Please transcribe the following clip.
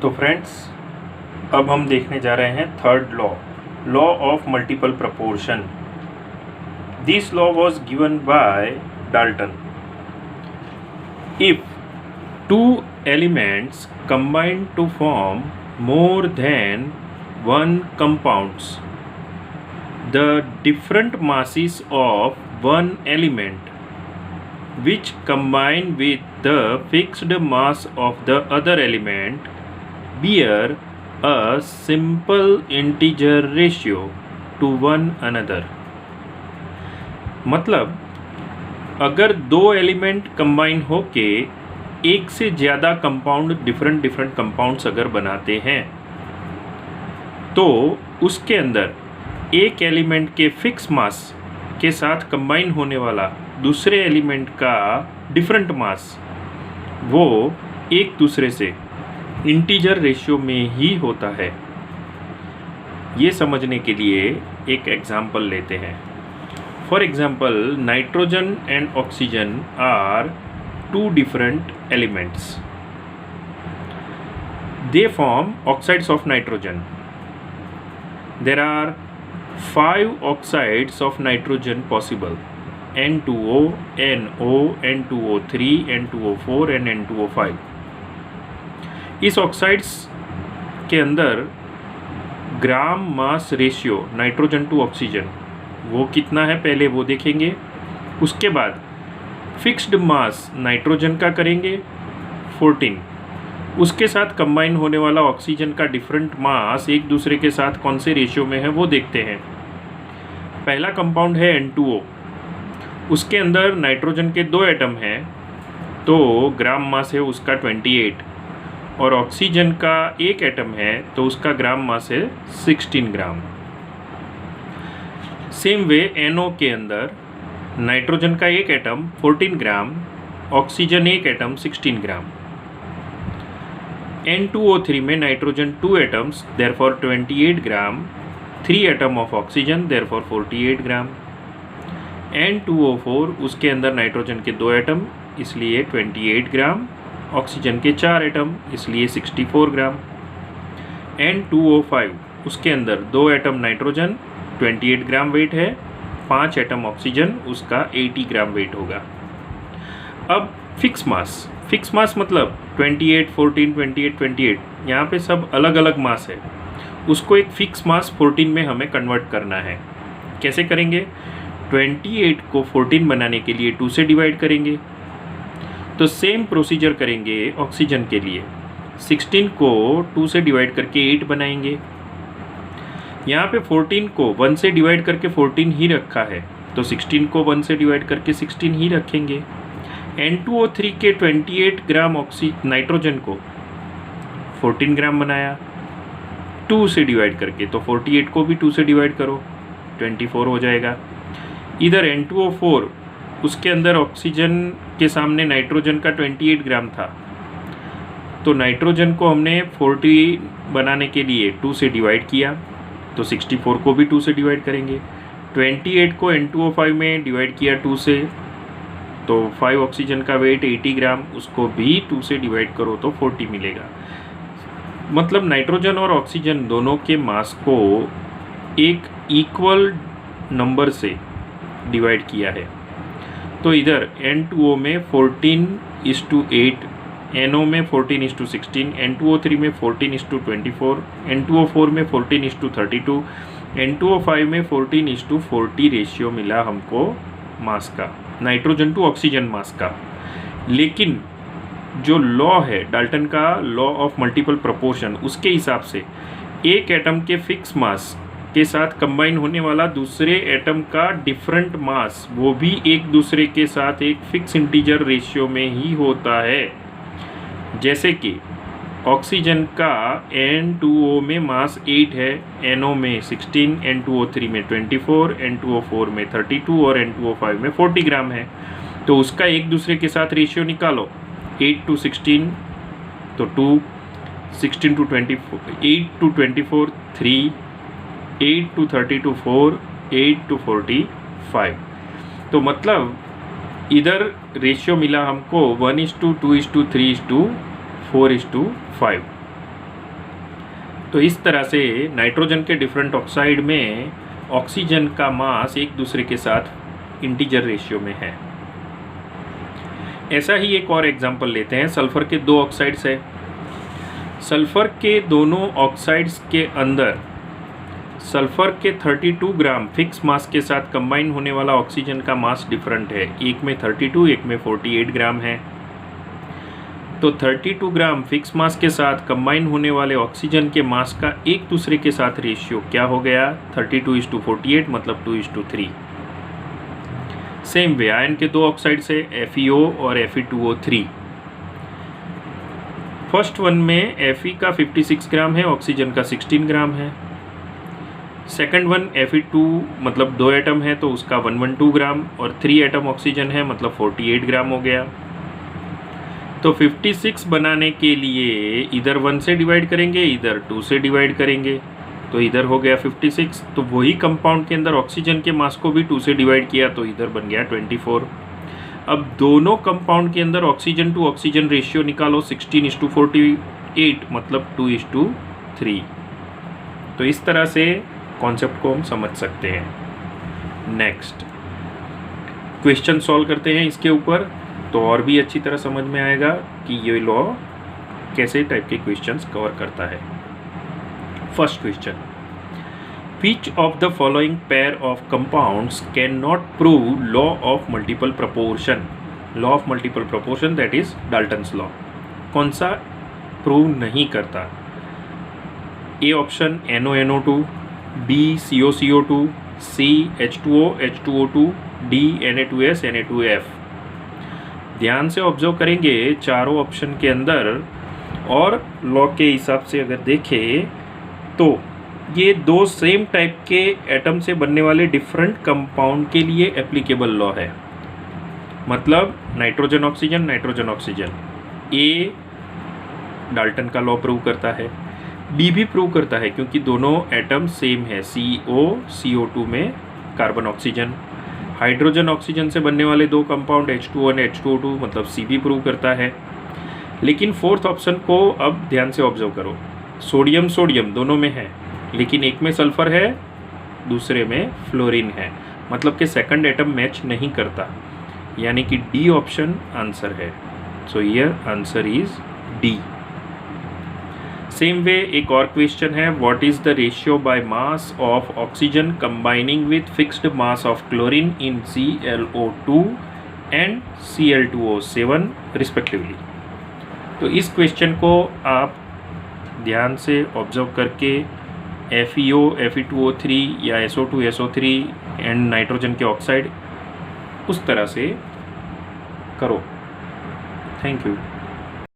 तो फ्रेंड्स, अब हम देखने जा रहे हैं third law of multiple proportion. This law was given by Dalton. If two elements combine to form more than one compounds, the different masses of one element which combine with the fixed mass of the other element bear a simple integer ratio to one another। मतलब अगर दो element combine होके एक से ज़्यादा compound different compounds अगर बनाते हैं तो उसके अंदर एक एलिमेंट के फिक्स मास के साथ कंबाइन होने वाला दूसरे एलिमेंट का डिफरेंट मास वो एक दूसरे से इंटीजर रेशियो में ही होता है। ये समझने के लिए एक एग्जाम्पल लेते हैं। For example, nitrogen and oxygen are two different elements. They form oxides of nitrogen. There are 5 oxides of nitrogen possible: N2O, NO, N2O3, N2O4 and N2O5। इस ऑक्साइड्स के अंदर gram mass ratio nitrogen to oxygen वो कितना है पहले वो देखेंगे। उसके बाद फिक्स्ड मास नाइट्रोजन का करेंगे 14, उसके साथ कंबाइन होने वाला ऑक्सीजन का डिफरेंट मास एक दूसरे के साथ कौन से रेशियो में है वो देखते हैं। पहला कंपाउंड है N2O, उसके अंदर नाइट्रोजन के 2 एटम हैं तो ग्राम मास है उसका 28, और ऑक्सीजन का 1 एटम है तो उसका ग्राम मास है 16 ग्राम। सेम वे NO के अंदर नाइट्रोजन का 1 एटम 14 ग्राम, ऑक्सीजन 1 एटम 16 ग्राम। N2O3 में nitrogen 2 atoms therefore 28 gram, 3 atom of oxygen therefore 48 gram. N2O4 उसके अंदर नाइट्रोजन के 2 एटम इसलिए 28 ग्राम, ऑक्सीजन के 4 एटम इसलिए 64 ग्राम। N2O5 उसके अंदर 2 एटम नाइट्रोजन 28 ग्राम वेट है, 5 एटम ऑक्सीजन उसका 80 ग्राम वेट होगा। अब फिक्स मास मतलब 28, 14, 28, 28 यहाँ पे सब अलग अलग मास है, उसको एक फिक्स मास 14 में हमें कन्वर्ट करना है। कैसे करेंगे? 28 को 14 बनाने के लिए 2 से डिवाइड करेंगे, तो सेम प्रोसीजर करेंगे ऑक्सीजन के लिए। 16 को 2 से डिवाइड करके 8 बनाएंगे। यहाँ पे 14 को 1 से डिवाइड करके 14 ही रखा है तो 16 को 1 से डिवाइड करके 16 ही रखेंगे। N2O3 के 28 ग्राम नाइट्रोजन को 14 ग्राम बनाया 2 से डिवाइड करके, तो 48 को भी 2 से डिवाइड करो 24 हो जाएगा। इधर N2O4 उसके अंदर ऑक्सीजन के सामने नाइट्रोजन का 28 ग्राम था तो नाइट्रोजन को हमने 40 बनाने के लिए 2 से डिवाइड किया तो 64 को भी 2 से डिवाइड करेंगे। 28 को N2O5 में डिवाइड किया 2 से तो 5 ऑक्सीजन का वेट 80 ग्राम, उसको भी 2 से डिवाइड करो तो 40 मिलेगा। मतलब नाइट्रोजन और ऑक्सीजन दोनों के मास को एक इक्वल नंबर से डिवाइड किया है। तो इधर N2O में 14:8, NO में 14:16, N2O3 में 14:24, N2O4 में 14:32, N2O5 में 14:40 रेशियो मिला हमको मास का, नाइट्रोजन टू ऑक्सीजन मास का। लेकिन जो लॉ है डाल्टन का लॉ ऑफ मल्टीपल प्रोपोर्शन, उसके हिसाब से एक एटम के फिक्स मास के साथ कंबाइन होने वाला दूसरे एटम का डिफरेंट मास वो भी एक दूसरे के साथ एक फिक्स इंटीजर रेशियो में ही होता है। जैसे कि ऑक्सीजन का N2O में मास 8 है, NO में 16, N2O3 में 24, N2O4 में 32 और N2O5 में 40 ग्राम है। तो उसका एक दूसरे के साथ रेशियो निकालो, 8 to 16 तो 2, 16 to 24, 8 to 24 3, 8 to 32 4, 8 to 45। तो मतलब इधर रेशियो मिला हमको 1:2:3:4:5। तो इस तरह से नाइट्रोजन के डिफरेंट ऑक्साइड में ऑक्सीजन का मास एक दूसरे के साथ इंटीजर रेशियो में है। ऐसा ही एक और एग्जांपल लेते हैं। सल्फर के दो ऑक्साइड्स है। सल्फर के दोनों ऑक्साइड्स के अंदर सल्फर के 32 ग्राम फिक्स मास के साथ कंबाइन होने वाला ऑक्सीजन का मास डिफरेंट है। एक में 32, एक में 48 ग्राम है। तो 32 ग्राम फिक्स मास के साथ कंबाइन होने वाले ऑक्सीजन के मास का एक दूसरे के साथ रेशियो क्या हो गया? 32:48 मतलब 2:3। सेम वे आयन के दो ऑक्साइड्स है, FeO और Fe2O3। फर्स्ट वन में Fe का 56 ग्राम है, ऑक्सीजन का 16 ग्राम है। सेकंड वन Fe2 मतलब 2 एटम है तो उसका 112 ग्राम और 3 एटम ऑक्सीजन है मतलब 48 ग्राम हो गया। तो 56 बनाने के लिए इधर 1 से डिवाइड करेंगे, इधर 2 से डिवाइड करेंगे, तो इधर हो गया 56। तो वही कंपाउंड के अंदर ऑक्सीजन के मास को भी 2 से डिवाइड किया तो इधर बन गया 24। अब दोनों कंपाउंड के अंदर ऑक्सीजन टू ऑक्सीजन रेशियो निकालो, 16:48 मतलब 2:3। तो इस तरह से कॉन्सेप्ट को हम समझ सकते हैं। नेक्स्ट क्वेश्चन सॉल्व करते हैं इसके ऊपर, तो और भी अच्छी तरह समझ में आएगा कि ये लॉ कैसे टाइप के क्वेश्चंस कवर करता है। First question, which of the following pair of compounds cannot prove law of multiple proportion? Law of multiple proportion, that is Dalton's law। कौन सा प्रूव नहीं करता? A option NONO2, B COCO2, C H2O H2O2, D Na2S Na2F। ध्यान से observe करेंगे चारों option के अंदर, और लॉ के हिसाब से अगर देखें तो ये दो सेम टाइप के एटम से बनने वाले डिफरेंट कंपाउंड के लिए एप्लीकेबल लॉ है। मतलब नाइट्रोजन ऑक्सीजन, नाइट्रोजन ऑक्सीजन, ए डाल्टन का लॉ प्रूव करता है, बी भी प्रूव करता है क्योंकि दोनों एटम सेम है, CO2 में कार्बन ऑक्सीजन। हाइड्रोजन ऑक्सीजन से बनने वाले दो कंपाउंड H2O H2O2 मतलब सी भी प्रूव करता है। लेकिन फोर्थ ऑप्शन को अब ध्यान से ऑब्जर्व करो, सोडियम सोडियम दोनों में है, लेकिन एक में सल्फर है दूसरे में फ्लोरीन है, मतलब कि सेकंड एटम मैच नहीं करता, यानी कि डी ऑप्शन आंसर है। So here answer is D. Same way एक और क्वेश्चन है, what is the ratio by mass of oxygen combining with fixed mass of chlorine in ClO2 and Cl2O7 respectively. तो इस क्वेश्चन को आप ध्यान से ऑब्जर्व करके FeO Fe2O3 या SO2 SO3 एंड नाइट्रोजन के ऑक्साइड उस तरह से करो। Thank you.